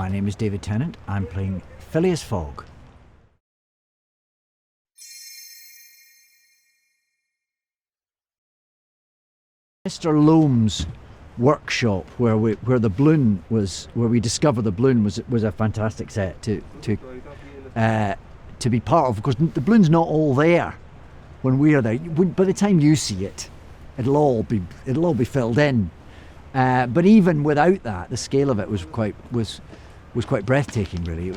My name is David Tennant. I'm playing Phileas Fogg. Mr. Loam's workshop, where the balloon was, where we discovered the balloon, was a fantastic set to be part of. Of course, the balloon's not all there when we are there. By the time you see it, it'll all be filled in. But even without that, the scale of it was quite breathtaking. Really, it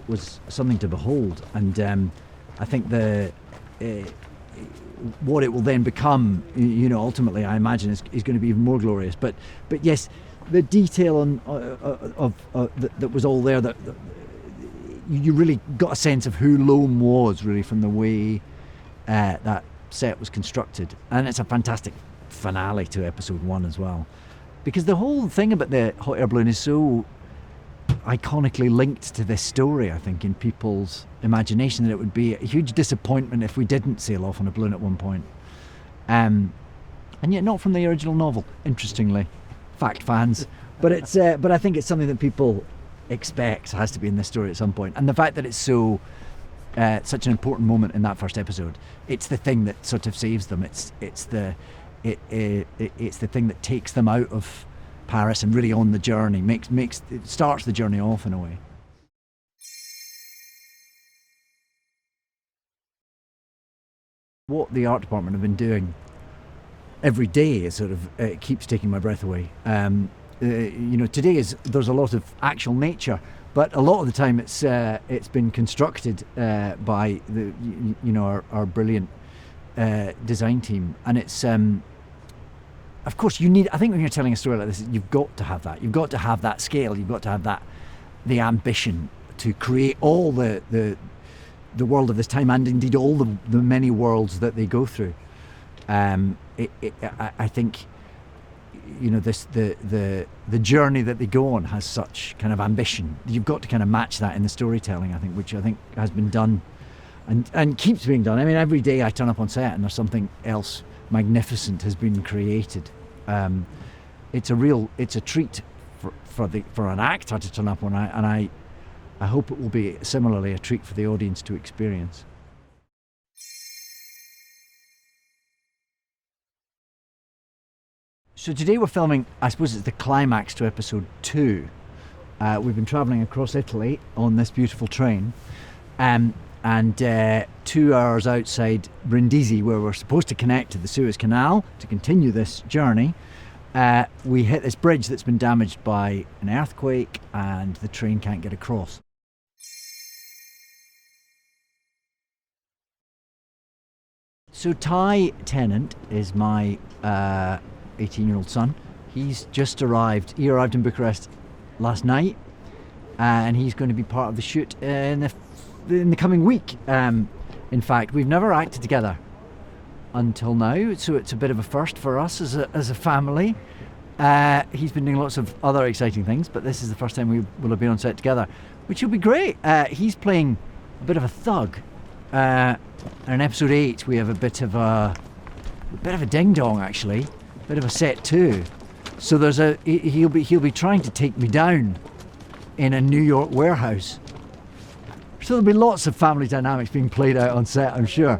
was something to behold. And I think what it will then become, ultimately, I imagine is going to be even more glorious. But yes, the detail that was all there, that you really got a sense of who Loam was, really, from the way that set was constructed. And it's a fantastic finale to episode 1 as well, because the whole thing about the hot air balloon is so iconically linked to this story, I think, in people's imagination, that it would be a huge disappointment if we didn't sail off on a balloon at one point. And yet not from the original novel, interestingly, fact fans. But I think it's something that people expect has to be in this story at some point. And the fact that it's such an important moment in that first episode, it's the thing that sort of saves them. It's the thing that takes them out of Paris and really on the journey, it starts the journey off in a way. What the art department have been doing every day is sort of keeps taking my breath away. Today there's a lot of actual nature, but a lot of the time it's been constructed by our brilliant design team, and it's. Of course, I think when you're telling a story like this, you've got to have that. You've got to have that scale. You've got to have the ambition to create all the world of this time, and indeed all the many worlds that they go through. I think, the journey that they go on has such kind of ambition. You've got to kind of match that in the storytelling, I think, which I think has been done and keeps being done. I mean, every day I turn up on set and there's something else magnificent has been created. It's a treat for an actor to turn up on, and I hope it will be similarly a treat for the audience to experience. So today we're filming, I suppose it's the climax to episode 2. We've been travelling across Italy on this beautiful train, and 2 hours outside Brindisi, where we're supposed to connect to the Suez Canal to continue this journey, we hit this bridge that's been damaged by an earthquake, and the train can't get across. So Ty Tennant is my 18-year-old son. He's just arrived. He arrived in Bucharest last night, and he's going to be part of the shoot in the coming week. In fact, we've never acted together until now, so it's a bit of a first for us as a family. He's been doing lots of other exciting things, but this is the first time we will have been on set together, which will be great. He's playing a bit of a thug. And in episode 8, we have a bit of a ding-dong, actually, a bit of a set too. So he'll be trying to take me down in a New York warehouse. So there'll be lots of family dynamics being played out on set, I'm sure.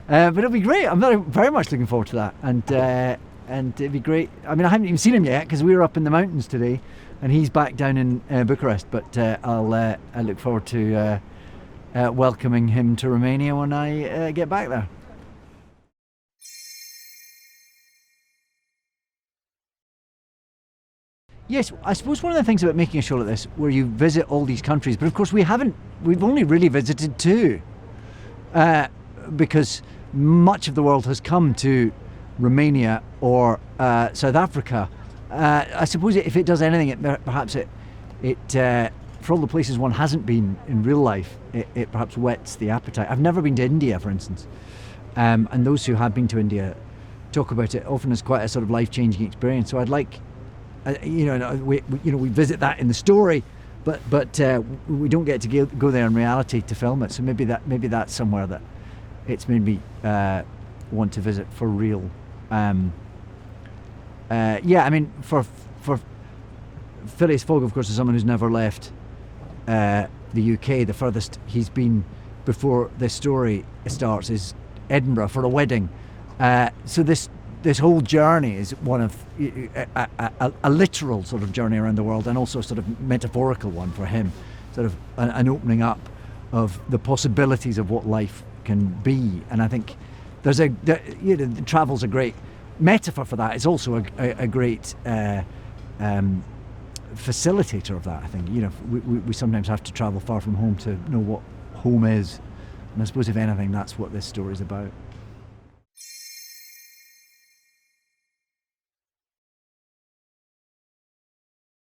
But it'll be great. I'm very, very much looking forward to that. And it'd be great. I mean, I haven't even seen him yet because we were up in the mountains today, and he's back down in Bucharest. But I look forward to welcoming him to Romania when I get back there. Yes, I suppose one of the things about making a show like this, where you visit all these countries, but of course we've only really visited 2, because much of the world has come to Romania or South Africa. I suppose if it does anything, perhaps it for all the places one hasn't been in real life, it perhaps whets the appetite. I've never been to India, for instance, and those who have been to India talk about it often as quite a sort of life-changing experience. So I'd like. We visit that in the story, but we don't get to go there in reality to film it. So maybe that's somewhere that it's made me want to visit for real. I mean, for Phileas Fogg, of course, is someone who's never left the UK. The furthest he's been before this story starts is Edinburgh for a wedding. So this whole journey is one of a literal sort of journey around the world, and also a sort of metaphorical one for him, sort of an opening up of the possibilities of what life can be. And I think travel's a great metaphor for that. It's also a great facilitator of that. I think we sometimes have to travel far from home to know what home is, and I suppose if anything that's what this story is about.